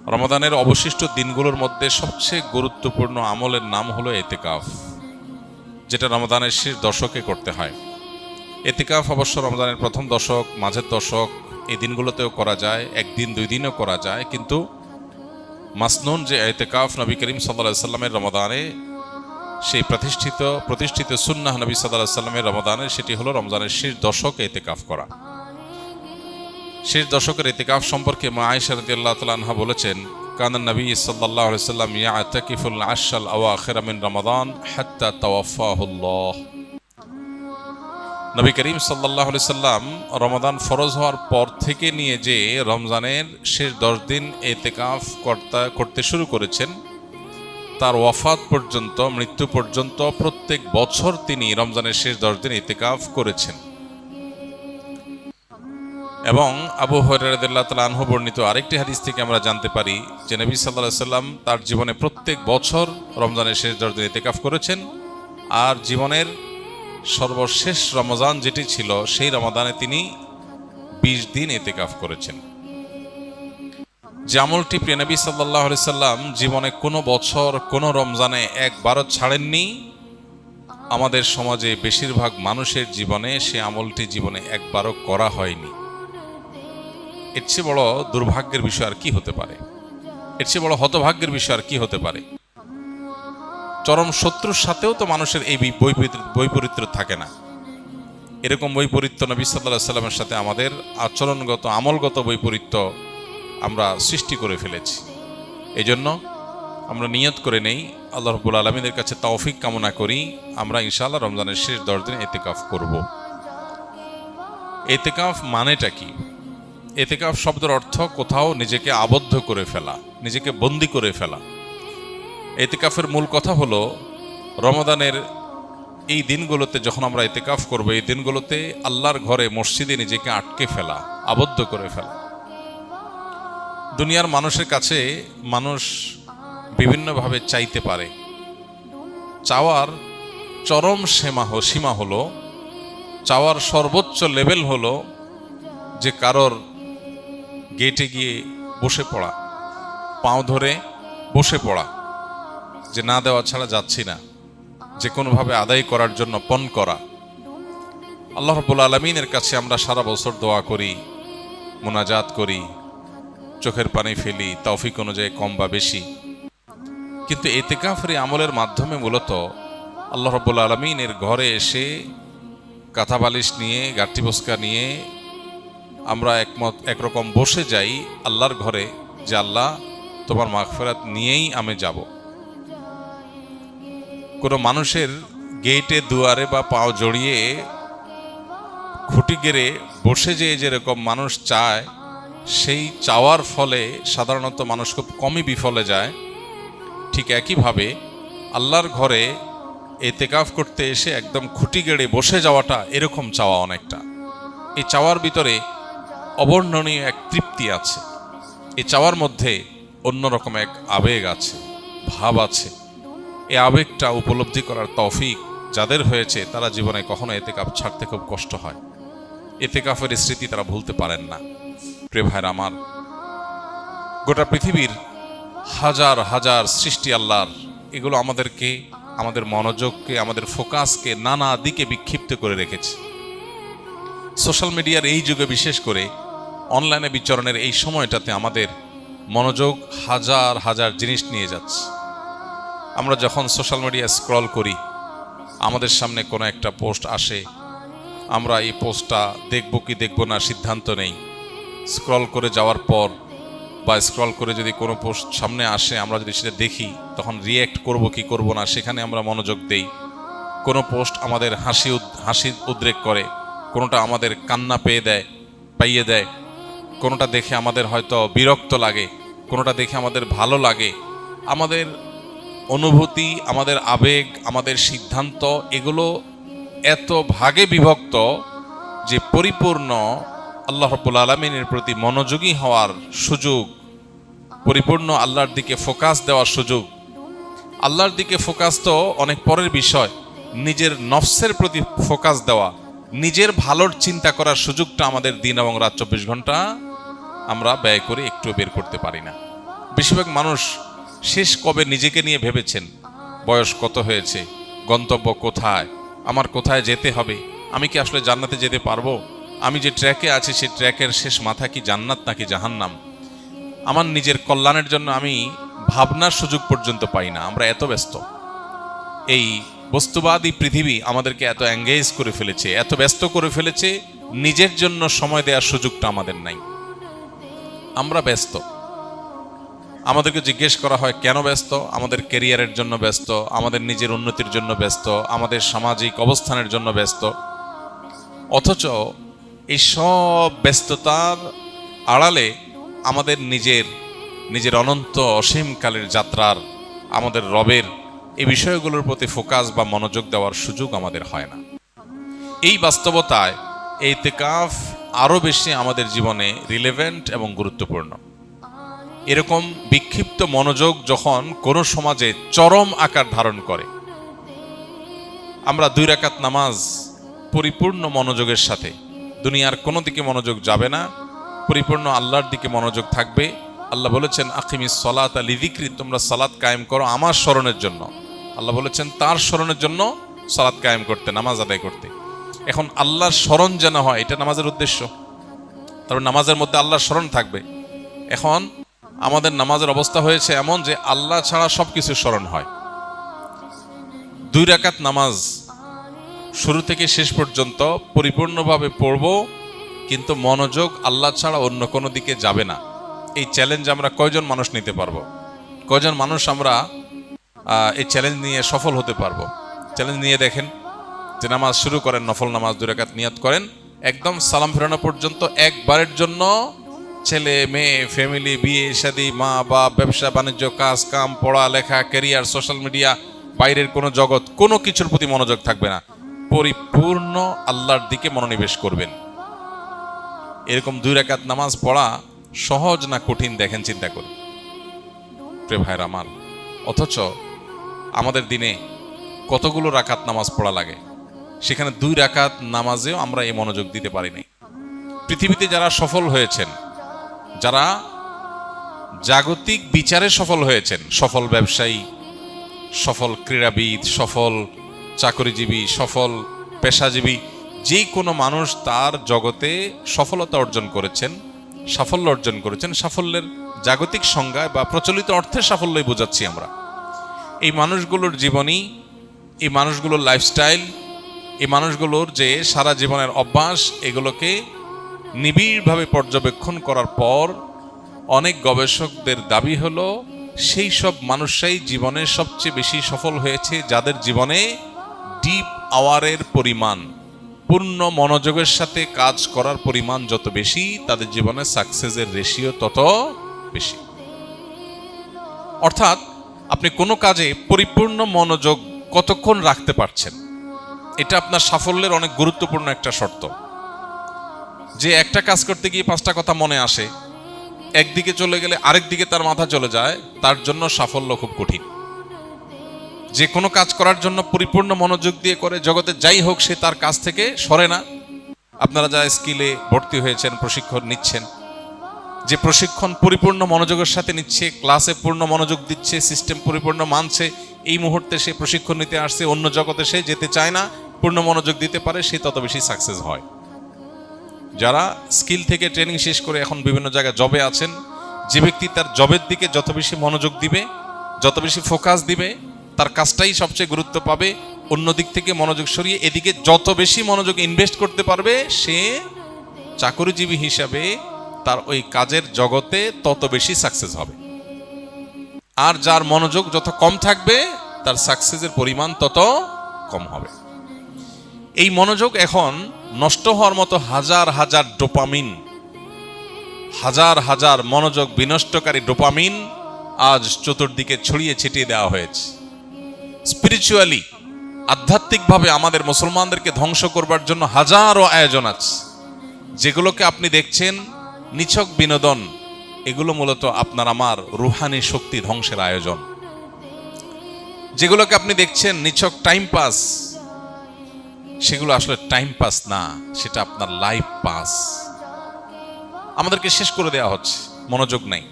রমাদানের অবশিষ্ট দিনগুলোর মধ্যে সবচেয়ে গুরুত্বপূর্ণ আমলের নাম হলো এতেকাফ, যেটা রমাদানের শেষ দশকে করতে হয়। এতেকাফ অবশ্য রমজানের প্রথম দশক, মাঝের দশক, এই দিনগুলোতেও করা যায়, একদিন দুই দিনও করা যায়, কিন্তু মাসনুন যে এতেকাফ নবী করিম সাল্লাল্লাহু আলাইহি সাল্লামের রমাদানে, সেই প্রতিষ্ঠিত সুন্নাহ নবী সাল্লাল্লাহু আলাইহি সাল্লামের রমাদানে, সেটি হলো রমজানের শেষ দশকে এতেকাফ করা। শেষ দশকের ইতিকাফ সম্পর্কে মা আয়েশা রাদিয়াল্লাহু তাআলা আনহা বলেছেন, কানান নবী সাল্লাল্লাহু আলাইহি ওয়াসাল্লাম ইয়াতাকিফুল আশরাল আওয়াখির মিন রমাদান হাত্তা তাওয়াফাহুল্লাহ। নবী করিম সাল্লাল্লাহু আলাইহি সাল্লাম রমাদান ফরজ হওয়ার পর থেকে নিয়ে যে রমজানের শেষ 10 দিন ইতিকাফ করতে শুরু করেছেন, তার ওয়াফাত পর্যন্ত, মৃত্যু পর্যন্ত প্রত্যেক বছর তিনি রমজানের শেষ 10 দিন ইতিকাফ করেছেন। এবং আবু হুরায়রা রাদিয়াল্লাহু তাআলা আনহু বর্ণিত আরেকটি হাদিস থেকে আমরা জানতে পারি যে নবী সাল্লাল্লাহু আলাইহি সাল্লাম তার জীবনে প্রত্যেক বছর রমজানের শেষ 10 দিন ইতিকাফ করেছেন, আর জীবনের সর্বশেষ রমজান যেটি ছিল সেই রমাদানে তিনি 20 দিন ইতিকাফ করেছেন। যে আমলটি প্রিয় নবী সাল্লাল্লাহু আলাইহি সাল্লাম জীবনে কোনো বছর কোনো রমজানে একবারও ছাড়েননি, আমাদের সমাজে বেশিরভাগ মানুষের জীবনে সে আমলটি জীবনে একবারও করা হয়নি। এর চেয়ে বড় দুর্ভাগ্যের বিষয় আর কি হতে পারে? এর চেয়ে বড় হতভাগ্যের বিষয় আর কি হতে পারে? চরম শত্রুর সাথেও তো মানুষের এই বৈপরীত্য থাকে না। এরকম বৈপরীত্য নবী সাল্লাল্লাহু আলাইহি সাল্লামের সাথে আমাদের আচরণগত, আমলগত বৈপরীত্য আমরা সৃষ্টি করে ফেলেছি। এই জন্য আমরা নিয়ত করে নেই, আল্লাহ রাব্বুল আলামিনের কাছে তৌফিক কামনা করি, আমরা ইনশাআল্লাহ রমজানের শেষ 10 দিন ইতিকাফ করব। ইতিকাফ মানেটা কি? ইতিকাফ শব্দের অর্থ কোথাও নিজেকে আবদ্ধ করে ফেলা, নিজেকে বন্দী করে ফেলা। ইতিকাফের মূল কথা হলো রমাদানের এই দিনগুলোতে যখন আমরা ইতিকাফ করব, এই দিনগুলোতে আল্লাহর ঘরে, মসজিদে নিজেকে আটকে ফেলা, আবদ্ধ করে ফেলা। দুনিয়ার মানুষের কাছে মানুষ বিভিন্নভাবে চাইতে পারে। চাওয়ার চরম সীমা হলো, চাওয়ার সর্বোচ্চ লেভেল হলো যে কারোর গেটে গিয়ে বসে পড়া, পাও ধরে বসে পড়া, যে না দেওয়া ছাড়া যাচ্ছি না, যে কোনোভাবে আদায় করার জন্য পণ করা। আল্লাহ রাব্বুল আলামিনের কাছে আমরা সারা বছর দোয়া করি, মুনাজাত করি, চোখের পানি ফেলি, তৌফিক অনুযায়ী কম বা বেশি, কিন্তু ইতিকাফের আমলের মাধ্যমে মূলত আল্লাহ রাব্বুল আলামিনের ঘরে এসে কাঁথা বালিশ নিয়ে, গাঁট্টি বস্কা নিয়ে আমরা একরকম বসে যাই আল্লাহর ঘরে, যে আল্লাহ তোমার মাগফিরাত নিয়েই আমি যাব। কোনো মানুষের গেটে, দুয়ারে বা পাও জড়িয়ে খুঁটি গেড়ে বসে যেরকম মানুষ চায়, সেই চাওয়ার ফলে সাধারণত মানুষ খুব কমই বিফলে যায়। ঠিক একইভাবে আল্লাহর ঘরে ইতিকাফ করতে এসে একদম খুঁটি গেড়ে বসে যাওয়াটা এরকম চাওয়া অনেকটা। এই চাওয়ার ভিতরে অবর্ণনীয় এক তৃপ্তি আছে, এই চাওয়ার মধ্যে অন্যরকম এক আবেগ আছে, ভাব আছে। এই আবেগটা উপলব্ধি করার তৌফিক যাদের হয়েছে তারা জীবনে কখনো ইতিকাফ ছাড়তে খুব কষ্ট হয়, ইতিকাফের স্মৃতি তারা ভুলতে পারেন না। প্রিয় ভাইরা আমার, গোটা পৃথিবীর হাজার হাজার সৃষ্টি আল্লাহর, এগুলো আমাদেরকে, আমাদের মনোযোগকে, আমাদের ফোকাসকে নানা দিকে বিক্ষিপ্ত করে রেখেছে। সোশ্যাল মিডিয়ার এই যুগে, বিশেষ করে অনলাইনে বিচরণের এই সময়টাতে আমাদের মনোযোগ হাজার হাজার জিনিস নিয়ে যাচ্ছে। আমরা যখন সোশ্যাল মিডিয়া স্ক্রল করি, আমাদের সামনে কোনো একটা পোস্ট আসে, আমরা এই পোস্টটা দেখব কি দেখব না সিদ্ধান্ত নেই। স্ক্রল করে যাওয়ার পর বা স্ক্রল করে যদি কোনো পোস্ট সামনে আসে, আমরা যদি সেটা দেখি, তখন রিয়্যাক্ট করব কি করব না সেখানে আমরা মনোযোগ দেই। কোনো পোস্ট আমাদের হাসি উদ্রেক করে, কোনোটা আমাদের কান্না পাইয়ে দেয়, কোনোটা দেখে আমাদের হয়তো বিরক্ত লাগে, কোনোটা দেখে আমাদের ভালো লাগে। আমাদের অনুভূতি, আমাদের আবেগ, আমাদের সিদ্ধান্ত, এগুলো এত ভাগে বিভক্ত যে পরিপূর্ণ আল্লাহ রাব্বুল আলামিনের প্রতি মনোযোগী হওয়ার সুযোগ, পরিপূর্ণ আল্লাহর দিকে ফোকাস দেওয়ার সুযোগ, আল্লাহর দিকে ফোকাস তো অনেক পরের বিষয়, নিজের নফসের প্রতি ফোকাস দেওয়া, নিজের ভালোর চিন্তা করার সুযোগটা আমাদের দিন এবং রাত 24 ঘন্টা আমরা ব্যয় করে একটু বের করতে পারি না। বেশিরভাগ মানুষ শেষ কবে নিজেকে নিয়ে ভেবেছেন? বয়স কত হয়েছে, গন্তব্য কোথায়, আমার কোথায় যেতে হবে, আমি কি আসলে জান্নাতে যেতে পারবো, আমি যে ট্র্যাকে আছি সেই ট্র্যাকের শেষ মাথা কি জান্নাত নাকি জাহান্নাম, আমার নিজের কল্যাণের জন্য আমি ভাবনার সুযোগ পর্যন্ত পাই না। আমরা এত ব্যস্ত, এই বস্তুবাদী পৃথিবী আমাদেরকে এত এঙ্গেজ করে ফেলেছে, এত ব্যস্ত করে ফেলেছে, নিজের জন্য সময় দেওয়ার সুযোগটা আমাদের নাই। আমরা ব্যস্ত। আমাদেরকে জিজ্ঞেস করা হয় কেন ব্যস্ত? আমাদের ক্যারিয়ারের জন্য ব্যস্ত, আমাদের নিজের উন্নতির জন্য ব্যস্ত, আমাদের সামাজিক অবস্থানের জন্য ব্যস্ত। অথচ এই সব ব্যস্ততার আড়ালে আমাদের নিজের অনন্ত অসীমকালের যাত্রার, আমাদের রবের এই বিষয়গুলোর প্রতি ফোকাস বা মনোযোগ দেওয়ার সুযোগ আমাদের হয় না। এই বাস্তবতায় এই ইতিকাফ আরও বেশি আমাদের জীবনে রিলেভেন্ট এবং গুরুত্বপূর্ণ। এরকম বিক্ষিপ্ত মনোযোগ যখন কোনো সমাজে চরম আকার ধারণ করে, আমরা 2 রাকাত নামাজ পরিপূর্ণ মনোযোগের সাথে, দুনিয়ার কোনো দিকে মনোযোগ যাবে না, পরিপূর্ণ আল্লাহর দিকে মনোযোগ থাকবে। আল্লাহ বলেছেন আকিমিস সালাতা লিযিকরি, তোমরা সালাত কায়েম করো আমার স্মরণের জন্য। আল্লাহ বলেছেন তার স্মরণের জন্য সালাত কায়েম করতে, নামাজ আদায় করতে। এখন আল্লাহর স্মরণ যেন হয়, এটা নামাজের উদ্দেশ্য। তারপর নামাজের মধ্যে আল্লাহর স্মরণ থাকবে। এখন আমাদের নামাজের অবস্থা হয়েছে এমন যে আল্লাহ ছাড়া সবকিছু স্মরণ হয়। 2 রাকাত নামাজ শুরু থেকে শেষ পর্যন্ত পরিপূর্ণভাবে পড়ব, কিন্তু মনোযোগ আল্লাহ ছাড়া অন্য কোনো দিকে যাবে না। এই চ্যালেঞ্জ আমরা কয়জন মানুষ নিতে পারবো? কয়জন মানুষ আমরা এই চ্যালেঞ্জ নিয়ে সফল হতে পারবো? চ্যালেঞ্জ নিয়ে দেখেন যে নামাজ শুরু করেন, নফল নামাজ 2 রাকাত নিয়ত করেন, একদম সালাম ফেরানো পর্যন্ত একবারের জন্য ছেলে মেয়ে, ফ্যামিলি, বিয়ে শাদী, মা বাপ, ব্যবসা বাণিজ্য, কাজ কাম, পড়া লেখা, ক্যারিয়ার, সোশ্যাল মিডিয়া, বাইরের কোনো জগৎ, কোনো কিছুর প্রতি মনোযোগ থাকবে না। পরিপূর্ণ আল্লাহর দিকে মনোনিবেশ করবেন। এরকম 2 রাকাত নামাজ পড়া সহজ না কঠিন দেখেন, চিন্তা করি প্রিয় ভাইরা আমার। অথচ আমাদের দিনে কতগুলো রাকাত নামাজ পড়া লাগে, সেখানে 2 রাকাত নামাজেও আমরা এই মনোযোগ দিতে পারি নাই। পৃথিবীতে যারা সফল হয়েছেন, যারা জাগতিক বিচারে সফল হয়েছেন, সফল ব্যবসায়ী, সফল ক্রীড়াবিদ, সফল চাকরিজীবী, সফল পেশাজীবী, যে কোনো মানুষ তার জগতে সফলতা অর্জন করেছেন, সাফল্য অর্জন করেছেন। সাফল্যের জাগতিক সংজ্ঞায় বা প্রচলিত অর্থে সাফল্যই বোঝাচ্ছি আমরা। এই মানুষগুলোর জীবনী, এই মানুষগুলোর লাইফস্টাইল, এই মানুষগুলোর যে সারা জীবনের অভ্যাস, এগুলোকে নিবিড়ভাবে পর্যবেক্ষণ করার পর অনেক গবেষকদের দাবি হলো সেই সব মানুষরাই জীবনে সবচেয়ে বেশি সফল হয়েছে যাদের জীবনে ডিপ আওয়ারের পরিমাণ, পূর্ণ মনোযোগের সাথে কাজ করার পরিমাণ যত বেশি, তাদের জীবনে সাকসেসের রেশিও তত বেশি। অর্থাৎ আপনি কোনো কাজে পরিপূর্ণ মনোযোগ কতক্ষণ রাখতে পারছেন, এটা আপনার সাফল্যের অনেক গুরুত্বপূর্ণ একটা শর্ত। যে একটা কাজ করতে গিয়ে 5টা কথা মনে আসে, একদিকে চলে গেলে আরেক দিকে তার মাথা চলে যায়, তার জন্য সাফল্য খুব কঠিন। যে কোনো কাজ করার জন্য পরিপূর্ণ মনোযোগ দিয়ে করে, জগতে যাই হোক সে তার কাজ থেকে সরে না। আপনারা যা স্কিলে ভর্তি হয়েছেন, প্রশিক্ষণ নিচ্ছেন, যে প্রশিক্ষণ পরিপূর্ণ মনোযোগের সাথে নিচ্ছে, ক্লাসে পূর্ণ মনোযোগ দিচ্ছে, সিস্টেম পরিপূর্ণ মানছে, এই মুহূর্তে সে প্রশিক্ষণ নিতে আসছে, অন্য জগতে সে যেতে চায় না, পূর্ণ মনোযোগ দিতে পারে, সে তত বেশি সাকসেস হয়। যারা স্কিল থেকে ট্রেনিং শেষ করে এখন বিভিন্ন জায়গায় জবে আছেন, যে ব্যক্তি তার জবের দিকে যত বেশি মনোযোগ দিবে, যত বেশি ফোকাস দিবে, তার কাজটাই সবচেয়ে গুরুত্ব পাবে, অন্য দিক থেকে মনোযোগ সরিয়ে এদিকে যত বেশি মনোযোগ ইনভেস্ট করতে পারবে, সে চাকরিজীবী হিসাবে তার ওই কাজের জগতে তত বেশি সাকসেস হবে। আর যার মনোযোগ যত কম থাকবে, তার সাকসেসের পরিমাণ তত কম হবে। এই মনোযোগ এখন নষ্ট হওয়ার মতো হাজার হাজার ডোপামিন, হাজার হাজার মনোযোগ বিনষ্টকারী ডোপামিন আজ চতুর্দিকে ছড়িয়ে ছিটিয়ে দেওয়া হয়েছে। স্পিরিচুয়ালি, আধ্যাত্মিকভাবে আমাদের মুসলমানদেরকে ধ্বংস করবার জন্য হাজারো আয়োজন আছে। যেগুলোকে আপনি দেখছেন নিছক বিনোদন, এগুলো মূলত আপনার আমার রুহানি শক্তি ধ্বংসের আয়োজন। যেগুলোকে আপনি দেখছেন নিছক টাইম পাস, সেগুলো আসলে টাইম পাস না, সেটা আপনার লাইফ পাস। আমাদেরকে শেষ করে দেওয়া হচ্ছে, মনোযোগ নাই।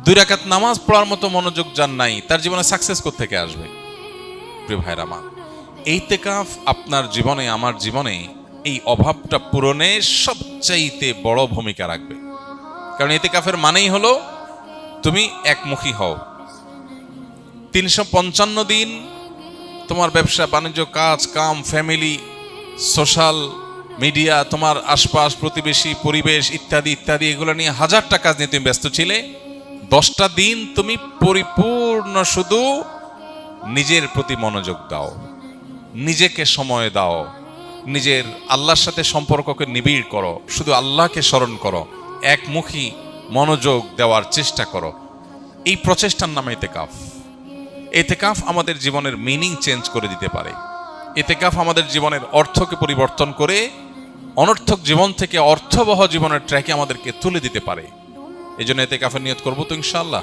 2 রাকাত নামাজ পড়ার মতো মনোযোগ যার নাই, তার জীবনে সাকসেস কোত্থেকে আসবে? প্রিয় ভাইরা আমার, ইতিকাফ আপনার জীবনে, আমার জীবনে এই অভাবটা পূরণে সবচাইতে বড় ভূমিকা রাখবে। কারণ ইতিকাফের মানেই হলো তুমি একমুখী হও। 355 দিন তোমার ব্যবসা বাণিজ্য, কাজ কাম, ফ্যামিলি, সোশ্যাল মিডিয়া, তোমার আশপাশ, প্রতিবেশী, পরিবেশ ইত্যাদি ইত্যাদি, এগুলো নিয়ে হাজারটা কাজ নিয়ে তুমি ব্যস্ত ছিলে। 10টা দিন তুমি পরিপূর্ণ শুধু নিজের প্রতি মনোযোগ দাও, নিজেকে সময় দাও, নিজের আল্লাহর সাথে সম্পর্ককে নিবিড় করো, শুধু আল্লাহকে স্মরণ করো, একমুখী মনোযোগ দেওয়ার চেষ্টা করো। এই প্রচেষ্টার নাম ইতিকাফ। ইতিকাফ আমাদের জীবনের মিনিং চেঞ্জ করে দিতে পারে। ইতিকাফ আমাদের জীবনের অর্থকে পরিবর্তন করে অনর্থক জীবন থেকে অর্থবহ জীবনের ট্র্যাকে আমাদেরকে তুলে দিতে পারে। এই জন্য ইতিকাফের নিয়ত করবো তো ইনশাআল্লাহ।